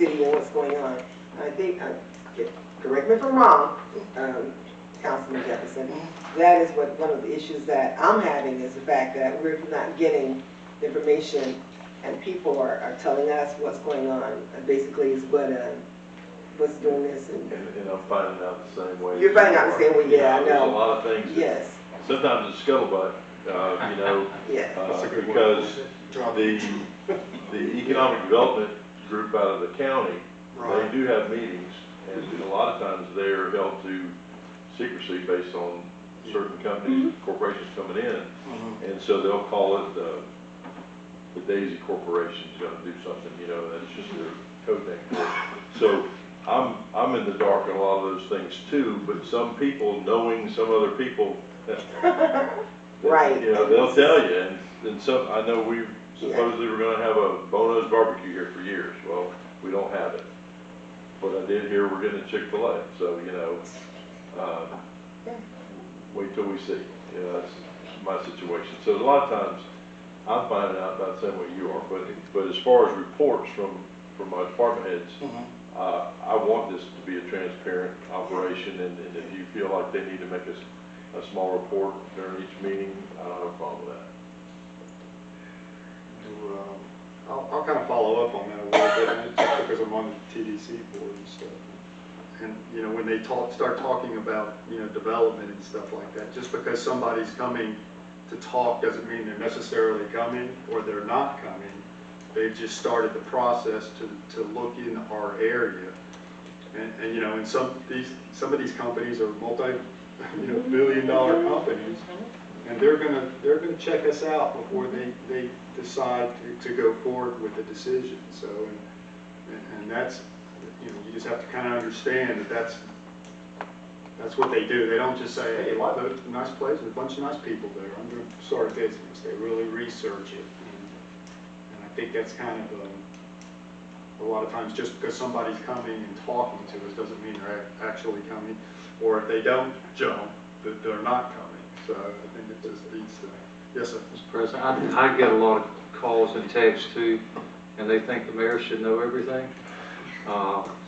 city and what's going on. I think, correct me if I'm wrong, Councilman Jefferson, that is what one of the issues that I'm having is the fact that we're not getting information and people are telling us what's going on. Basically, is what's doing this. And I'm finding out the same way. You're finding out the same way, yeah, I know. There's a lot of things. Yes. Sometimes it's scuttlebutt, you know, Yes. because the economic development group out of the county, they do have meetings, and a lot of times they are held to secrecy based on certain companies, corporations coming in, and so they'll call it the Daisy Corporation's going to do something, you know, that's just their code name for it. So I'm in the dark on a lot of those things too, but some people, knowing some other people, right, you know, they'll tell you, and some, I know we supposedly were going to have a Bono's barbecue here for years. Well, we don't have it, but I did hear we're getting a Chick-fil-A, so you know, wait till we see. You know, that's my situation. So a lot of times I'm finding out about the same way you are, but as far as reports from my department heads, I want this to be a transparent operation, and if you feel like they need to make a small report during each meeting, I don't have a problem with that. I'll kind of follow up on that a little bit, just because I'm on the TDC board and stuff. And you know, when they start talking about, you know, development and stuff like that, just because somebody's coming to talk doesn't mean they're necessarily coming or they're not coming. They've just started the process to look in our area, and you know, and some of these companies are multi-billion-dollar companies, and they're gonna check us out before they decide to go forward with the decision. So and that's, you know, you just have to kind of understand that that's what they do. They don't just say, hey, Live Oak's a nice place and a bunch of nice people there, I'm going to start a business. They really research it. And I think that's kind of a lot of times, just because somebody's coming and talking to us doesn't mean they're actually coming. Or if they don't jump, that they're not coming. So I think it just needs to. Yes, sir. Mr. President, I get a lot of calls and texts too, and they think the mayor should know everything.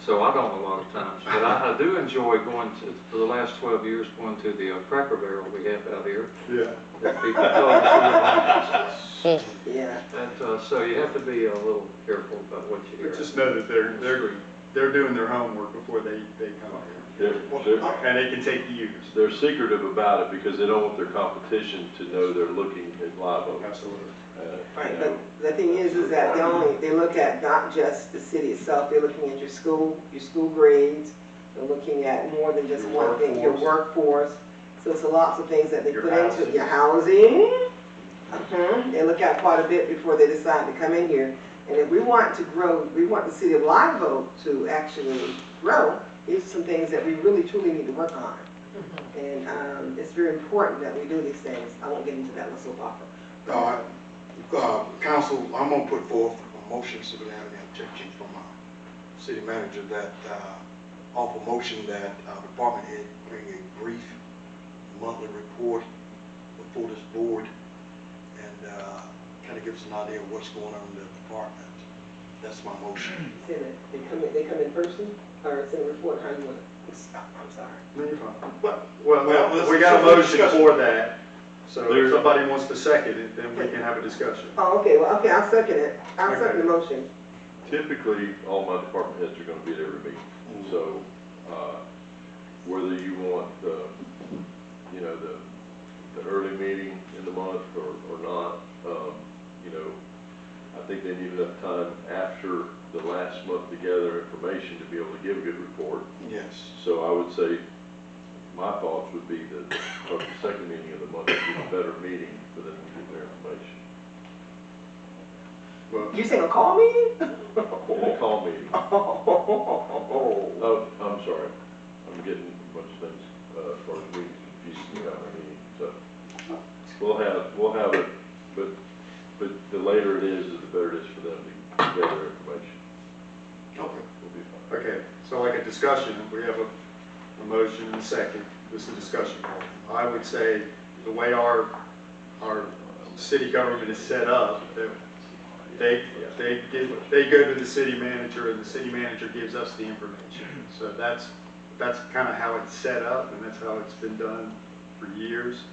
So I don't a lot of times, but I do enjoy going to, for the last 12 years, going to the Cracker Barrel we have out here. Yeah. That people tell us. Yeah. And so you have to be a little careful about what you hear. But just know that they're doing their homework before they come here. And it can take years. They're secretive about it because they don't want their competition to know they're looking at Live Oak. Absolutely. Right, but the thing is that they look at not just the city itself, they're looking at your school grades, they're looking at more than just one thing, your workforce. So it's lots of things that they put into your housing. They look at quite a bit before they decide to come in here. And if we want to grow, we want the city of Live Oak to actually grow, these are some things that we really truly need to work on. And it's very important that we do these things. I won't get into that, let's soap opera. Council, I'm going to put forth a motion, so we don't have any objection from our city manager, that offer motion that our department head bring a brief monthly report before this board and kind of give us an idea of what's going on in the department. That's my motion. Say that they come in person or send a report, how you want it? I'm sorry. No, you're fine. Well, We got a motion for that. So if somebody wants to second it, then we can have a discussion. Oh, okay, well, okay, I'll second it. I'll second the motion. Typically, all my department heads are going to be at every meeting. So whether you want the, you know, the early meeting in the month or not, you know, I think they need enough time after the last month together information to be able to give a good report. Yes. So I would say my thoughts would be that probably the second meeting of the month would be a better meeting for them to get their information. Well, You saying a call meeting? In a call meeting. Oh, I'm sorry. I'm getting a bunch of things as far as meetings confused about my meeting. So we'll have it, but the later it is, the better it is for them to get their information. Okay. We'll be fine. okay, so like a discussion, we have a motion and a second. This is a discussion. I would say the way our city government is set up, that They go to the city manager, and the city manager gives us the information. So that's kind of how it's set up, and that's how it's been done for years.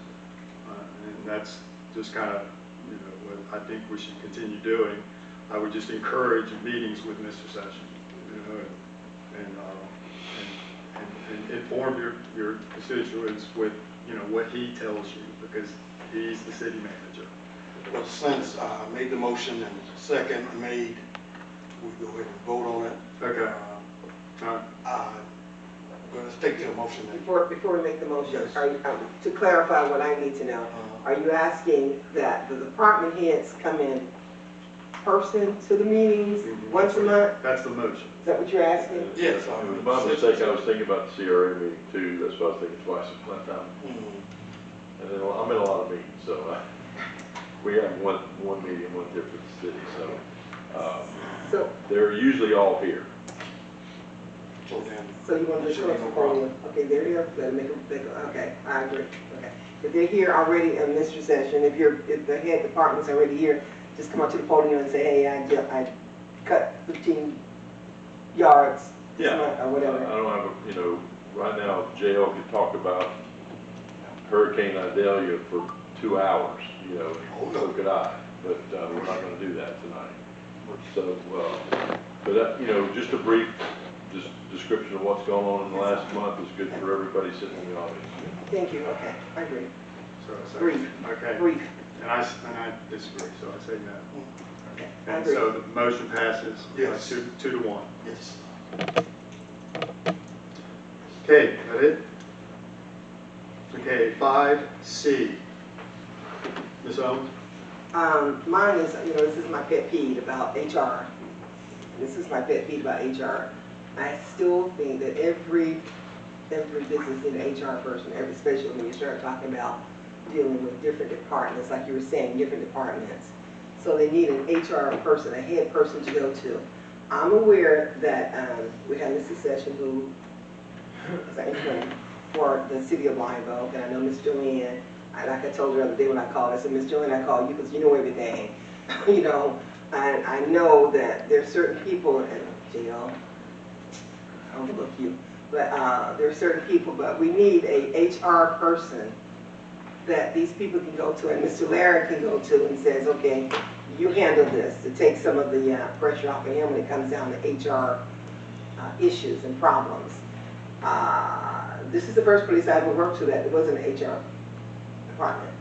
And that's just kind of, you know, what I think we should continue doing. I would just encourage meetings with Mr. Sessions, you know, and inform your constituents with, you know, what he tells you, because he's the city manager. Well, since I made the motion and second made, we go ahead and vote on it. Okay. All right. Well, let's take the motion then. Before we make the motion, Yes. are you, to clarify what I need to know, are you asking that the department heads come in person to the meetings once a month? That's the motion. Is that what you're asking? Yes. It was my mistake, I was thinking about the CRA meeting too, that's why I was thinking twice at one time. Mhm. And then I'm in a lot of meetings, so we have one meeting, one trip with the city, So, they're usually all here. So then, so you want to Sure, show us no the problem. podium? Okay, there you go, let me make a, okay, I agree, okay. If they're here already in Mr. Session, if the head department's already here, just come up to the podium and say, hey, I cut 15 yards this Yeah. month, or I whatever. don't have a, you know, right now, JL could talk about Hurricane Idalia for 2 hours, you know, and so could I, but we're not gonna do that tonight. So, but, you know, just a brief description of what's going on in the last month is good for everybody sitting in the audience. Thank you, okay, I agree. So, Brief. Okay. Brief, And I disagree, so I say no. okay, I And agree. so the motion passes Yes. 2-1. yes. Okay, that it? Okay, 5C. Ms. Owens? Mine is, you know, this is my pet peeve about HR. This is my pet peeve about HR. I still think that every business needs an HR person, especially when you start talking about dealing with different departments, like you were saying, different departments. So they need an HR person, a head person to go to. I'm aware that we had Mrs. Session who is an intern for the city of Live Oak, and I know Miss Joanne. Like I told her the other day when I called, I said, Miss Joanne, I call you because you know everything, you know. And I know that there's certain people, and JL, I overlook you, but there are certain people, but we need a HR person that these people can go to, and Mr. Larry can go to and says, okay, you handle this, to take some of the pressure off of him when it comes down to HR issues and problems. This is the first place I ever worked to that there wasn't an HR department.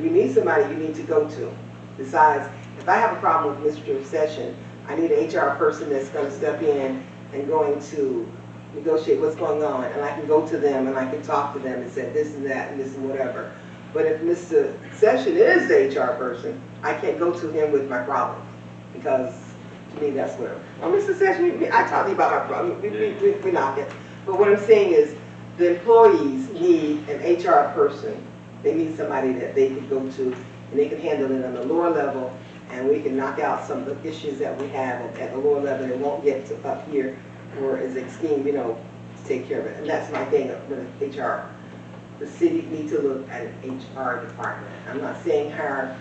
You need somebody you need to go to. Besides, if I have a problem with Mr. Session, I need an HR person that's going to step in and going to negotiate what's going on, and I can go to them and I can talk to them and say this and that and this and whatever. But if Mr. Session is the HR person, I can't go to him with my problem, because to me that's where. Oh, Mr. Session, I talked to you about our problem. We're not it. But what I'm saying is, the employees need an HR person. They need somebody that they can go to and they can handle it on the lower level, and we can knock out some of the issues that we have at the lower level. It won't get to up here where it's a scheme, you know, to take care of it. And that's my thing with HR. The city needs to look at an HR department. I'm not saying hire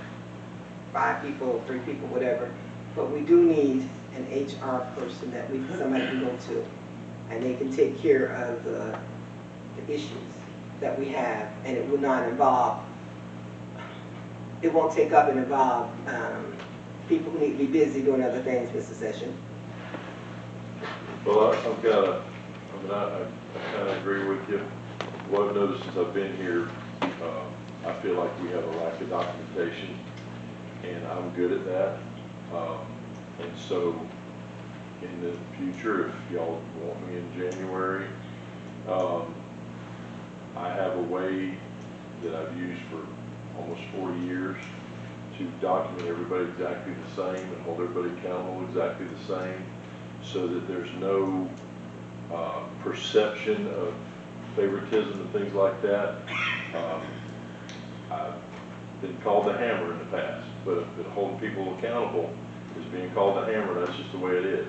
5 people, 3 people, whatever, but we do need an HR person that somebody can go to, and they can take care of the issues that we have, and it will not involve, it won't take up and involve people who need to be busy doing other things, Mr. Session. Well, I kind of agree with you. What I've noticed since I've been here, I feel like we have a lack of documentation, and I'm good at that. And so, in the future, if y'all want me in January, I have a way that I've used for almost 40 years to document everybody exactly the same and hold everybody accountable exactly the same, so that there's no perception of favoritism and things like that. I've been called a hammer in the past, but holding people accountable is being called a hammer. That's just the way it is.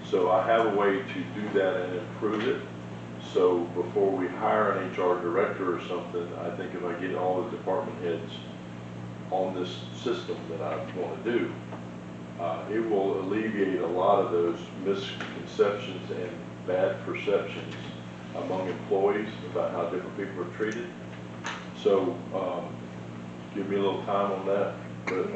So I have a way to do that and improve it. So before we hire an HR director or something, I think if I get all the department heads on this system that I want to do, it will alleviate a lot of those misconceptions and bad perceptions among employees about how different people are treated. So give me a little time on that, but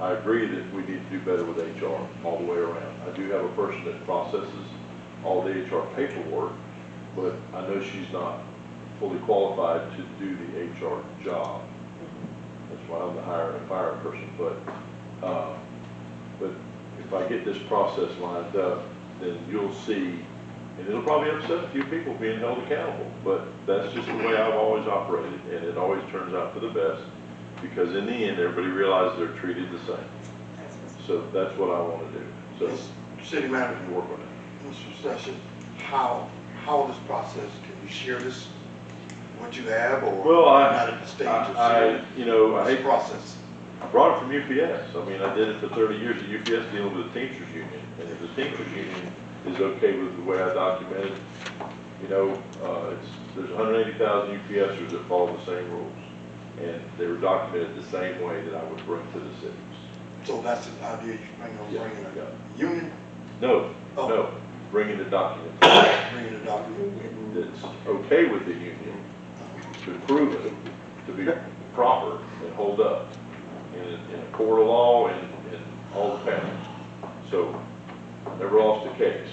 I agree that we need to do better with HR all the way around. I do have a person that processes all the HR paperwork, but I know she's not fully qualified to do the HR job. That's why I'm the hire and fire person. But if I get this process lined up, then you'll see, and it'll probably upset a few people being held accountable, but that's just the way I've always operated, and it always turns out for the best, because in the end, everybody realizes they're treated the same. So that's what I want to do. So City manager, work on it. Mr. Sessions, how this process, can you share this, what you have, or Well, not at the stage of sharing you know, I this hate, process? I brought it from UPS. I mean, I did it for 30 years at UPS dealing with the Teamsters Union. And if the Teamsters Union is okay with the way I documented, you know, there's 180,000 UPSers that follow the same rules. And they were documented the same way that I would bring to the cities. So that's the idea you bringing Yeah. a union, No, Oh. no, bringing the document bringing a document. that's okay with the union to prove it to be proper and hold up in a court of law and all the panels. So never lost a case,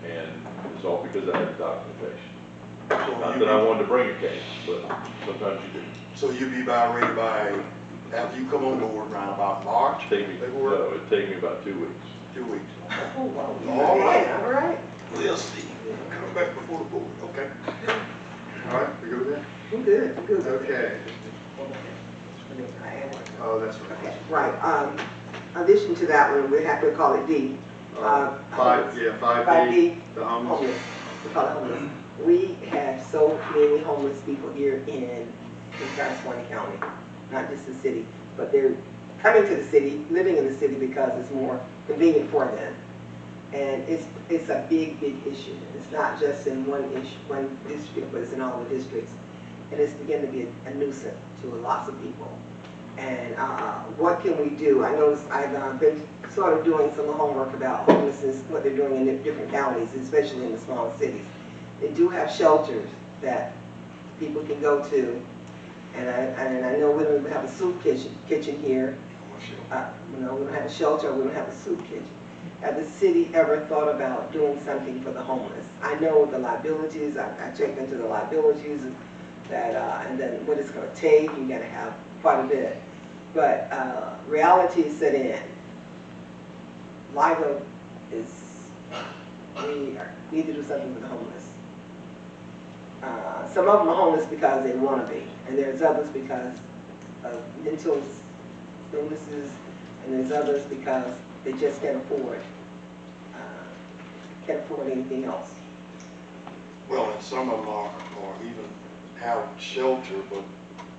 and it's all because I had the documentation. Not that I wanted to bring a case, but sometimes you do. So you'll be about ready by, after you come on board around about March? No, it'd take me about 2 weeks. 2 weeks. Oh, wow. All right. All right. We'll see. Come back before the board, okay? All right, we good with that? We're good, we're good. Okay. Oh, that's right. Okay, right, in addition to that one, we'll call it D. Five, yeah, 5D, the homeless. Homeless, we call it homeless. We have so many homeless people here in California County, not just the city, but they're coming to the city, living in the city because it's more convenient for them. And it's a big, big issue. It's not just in one district, but it's in all the districts. And it's beginning to be a nuisance to lots of people. And what can we do? I noticed I've been sort of doing some homework about homelessness, what they're doing in different counties, especially in the smaller cities. They do have shelters that people can go to. And I know we don't have a soup kitchen here. We don't have a shelter, we don't have a soup kitchen. Has the city ever thought about doing something for the homeless? I know the liabilities, I checked into the liabilities that, and then what it's going to take, you got to have quite a bit. But reality set in. LIGO we need to do something for the homeless. Some of them are homeless because they want to be, and there's others because of mental illnesses, and there's others because they just can't afford anything else. Well, and some of them are even have shelter, but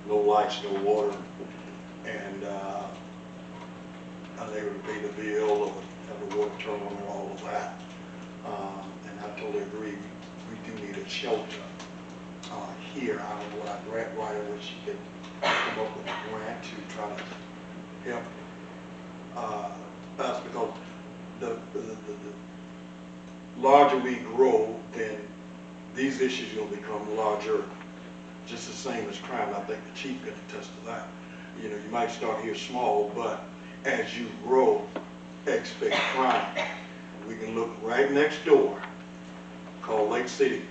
no lights, no water, and unable to pay the bill or have a water terminal and all of that. And I totally agree, we do need a shelter here. I don't know what our grant writer wish she could come up with a grant to try to help us, because the larger we grow, then these issues are going to become larger, just the same as crime. I think the chief can attest to that. You know, you might start here small, but as you grow, expect crime. We can look right next door, called Lake City,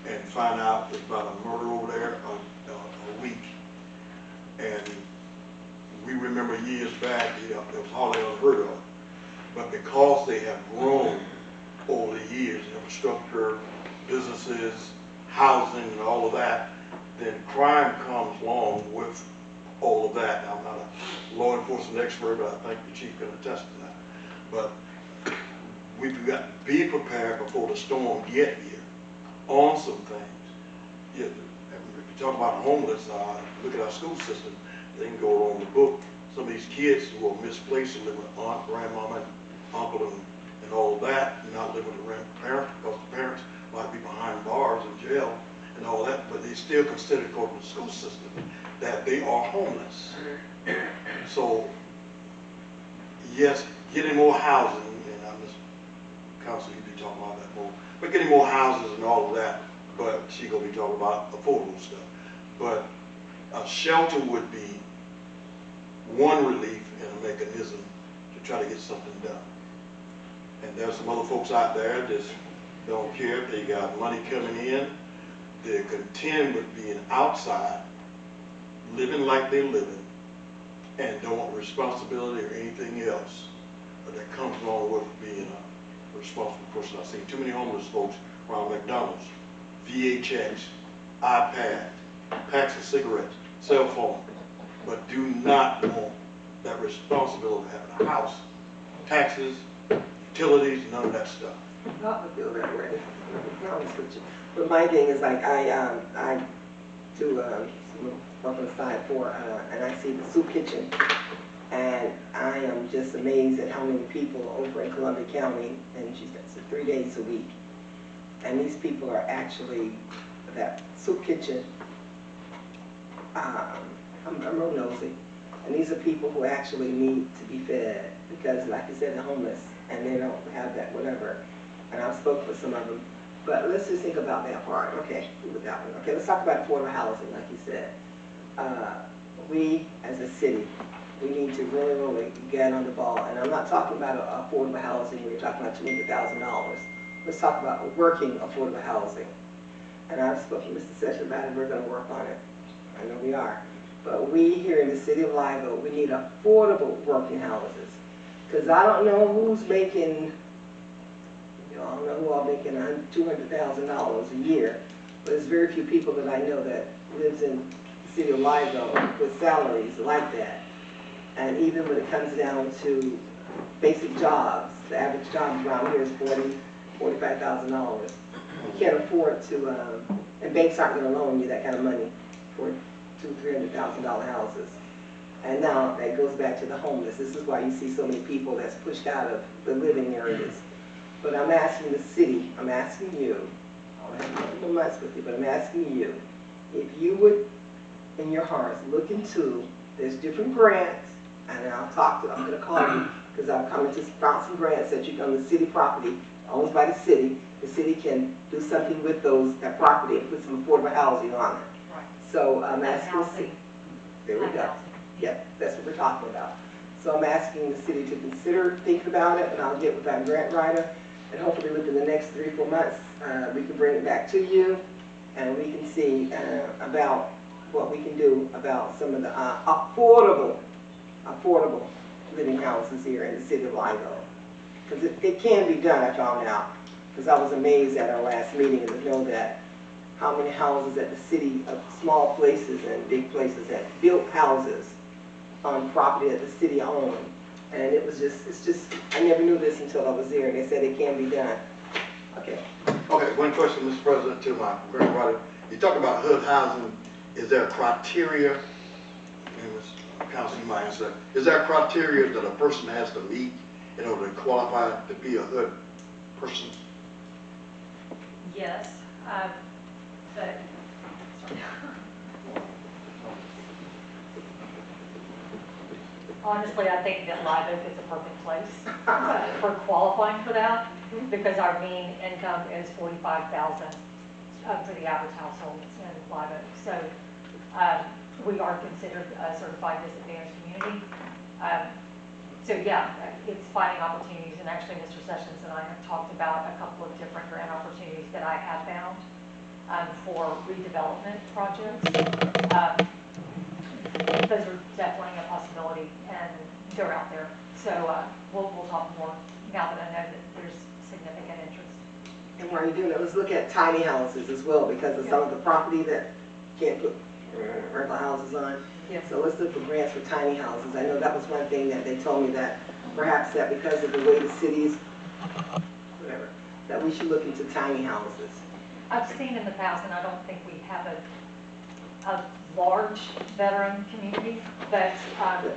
and find out there's about a murder over there a week. And we remember years back, you know, it was hardly unheard of. But because they have grown over the years, infrastructure, businesses, housing, and all of that, then crime comes along with all of that. I'm not a law enforcement expert, but I think the chief can attest to that. But we've got to be prepared before the storm get here on some things. If you talk about homeless, look at our school system. They can go along the book. Some of these kids who are misplaced and live with aunt, grandmama, and uncle, and all of that, and not live with the parents, because the parents might be behind bars in jail and all that, but they still considered according to the school system. that they are homeless. So, yes, getting more housing, and I'm just, Council, you be talking about that more, but getting more houses and all of that, but she gonna be talking about affordable stuff. But a shelter would be one relief and a mechanism to try to get something done. And there's some other folks out there that don't care if they got money coming in. They're content with being outside, living like they're living, and don't want responsibility or anything else that comes along with being a responsible person. I've seen too many homeless folks around McDonald's, VHS, iPad, packs of cigarettes, cell phone, but do not want that responsibility of having a house, taxes, utilities, none of that stuff. I feel that way, to be honest with you. But my thing is like, I do some work on the side for, and I see the soup kitchen, and I am just amazed at how many people over in Columbia County, and she says 3 days a week, and these people are actually, that soup kitchen, I'm real nosy, and these are people who actually need to be fed, because like you said, they're homeless, and they don't have that whatever, and I've spoken with some of them, but let's just think about that part. Okay, with that one. Okay, let's talk about affordable housing, like you said. We, as a city, we need to really get on the ball, and I'm not talking about affordable housing where you're talking about $200,000. Let's talk about working affordable housing. And I've spoken to Mr. Sessions about it, we're going to work on it. I know we are. But we here in the city of Live Oak, we need affordable working houses. Because I don't know who's making, I don't know who all making $200,000 a year, but there's very few people that I know that lives in the city of Live Oak with salaries like that. And even when it comes down to basic jobs, the average job around here is $40,000, $45,000. You can't afford to, and banks aren't going to loan you that kind of money for $200,000, $300,000 houses. And now that goes back to the homeless. This is why you see so many people that's pushed out of the living areas. But I'm asking the city, I'm asking you, I don't have nothing much with you, but I'm asking you, if you would, in your hearts, look into, there's different grants, and I'm going to call you, because I'm coming to found some grants that you on the city property, owned by the city can do something with that property and put some affordable housing on it. Right. So I'm asking the city. Housing. There we go. Yeah, that's what we're talking about. So I'm asking the city to consider thinking about it, and I'll get with our grant writer, and hopefully within the next 3 or 4 months, we can bring it back to you, and we can see about what we can do about some of the affordable living houses here in the city of Live Oak. Because it can be done, I found out, because I was amazed at our last meeting and to know that how many houses at the city, of small places and big places that built houses on property that the city owned. And it's just, I never knew this until I was there, and they said it can be done. Okay. Okay, one question, Mr. President, to my grant writer. You talk about HUD housing. Is there a criteria, and Ms. Council, you might answer that. Is there a criteria that a person has to meet in order to qualify to be a HUD person? Yes, but, sorry. Honestly, I think that Live Oak is a perfect place for qualifying for that, because our mean income is $45,000 for the average household in Live Oak. So we are considered a certified disadvantaged community. So yeah, it's finding opportunities, and actually Mr. Sessions and I have talked about a couple of different grant opportunities that I have found for redevelopment projects. Those are definitely a possibility, and they're out there. So we'll talk more now that I know that there's significant interest. And while you're doing it, let's look at tiny houses as well, because of some of the property that can't put regular houses on. Yeah. So let's look for grants for tiny houses. I know that was one thing that they told me, that perhaps that because of the way the cities, whatever, that we should look into tiny houses. I've seen in the past, and I don't think we have a large veteran community, but I've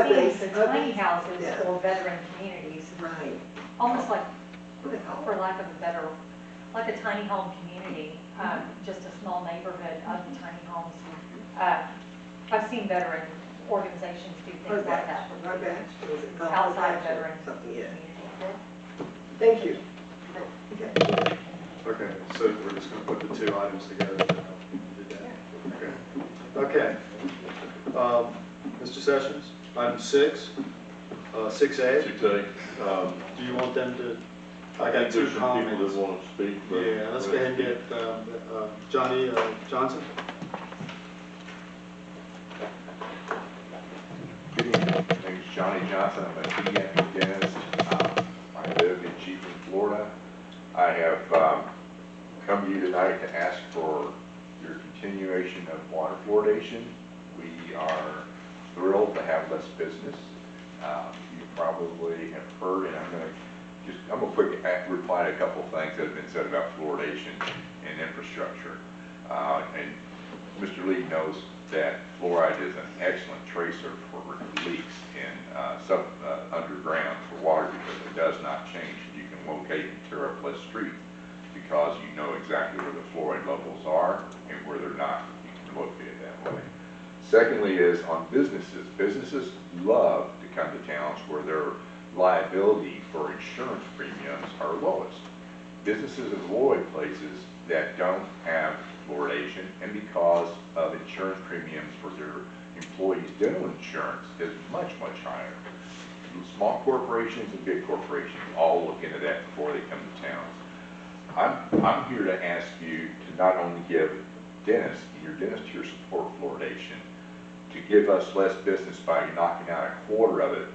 seen the tiny houses for veteran communities, Right. almost like, What do they call for lack of a better, like a tiny home community, just a small neighborhood of the tiny homes. I've seen veteran organizations do things like that. Not bad. Was it called Outside Badge or veteran something, yeah. community. Thank you. Okay. Okay, so we're just gonna put the two items together. Did that? Okay. Okay. Mr. Sessions, item 6, 6A. 6A. Do you want them to, I I got think 2 there's some people comments. that want to speak. but- Yeah, let's go ahead and get Johnny Johnson. Good evening. My name is Johnny Johnson. I'm a pediatric dentist. I live in Chiefland, Florida. I have come to you tonight to ask for your continuation of water fluoridation. We are thrilled to have less business. You probably have heard, and I'm going to quick reply to a couple of things that have been said about fluoridation and infrastructure. And Mr. Lee knows that fluoride is an excellent tracer for leaks in underground for water because it does not change. You can locate and tear up lead street because you know exactly where the fluoride levels are and where they're not. You can locate it that way. Secondly is on businesses. Businesses love to come to towns where their liability for insurance premiums are lowest. Businesses avoid places that don't have fluoridation, and because of insurance premiums for their employees' dental insurance is much, much higher. Small corporations and big corporations all look into that before they come to towns. I'm here to ask you to not only give dentists and your dentist here support fluoridation, to give us less business by knocking out a quarter of it,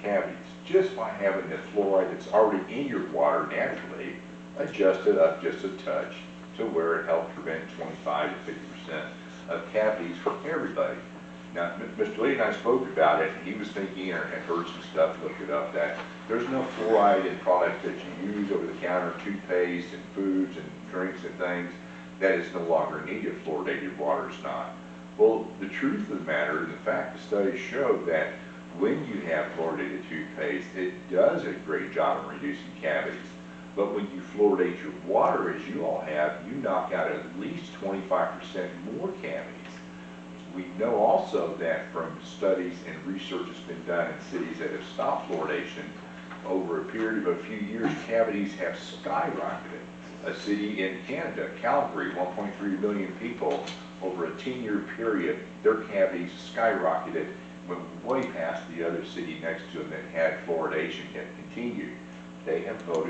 cavities, just by having the fluoride that's already in your water naturally adjusted up just a touch to where it helps prevent 25 to 50% of cavities for everybody. Now, Mr. Lee and I spoke about it, and he was thinking, or had heard some stuff, looked it up, that there's no fluoride in products that you use over the counter, toothpaste and foods and drinks and things, that is no longer needed. Fluoridated water is not. Well, the truth of the matter, and the fact the studies show that when you have fluoridated toothpaste, it does a great job in reducing cavities. But when you fluoridate your water, as you all have, you knock out at least 25% more cavities. We know also that from studies and research that's been done in cities that have stopped fluoridation, over a period of a few years, cavities have skyrocketed. A city in Canada, Calgary, 1.3 million people, over a 10-year period, their cavities skyrocketed, went way past the other city next to them that had fluoridation yet continued. They have voted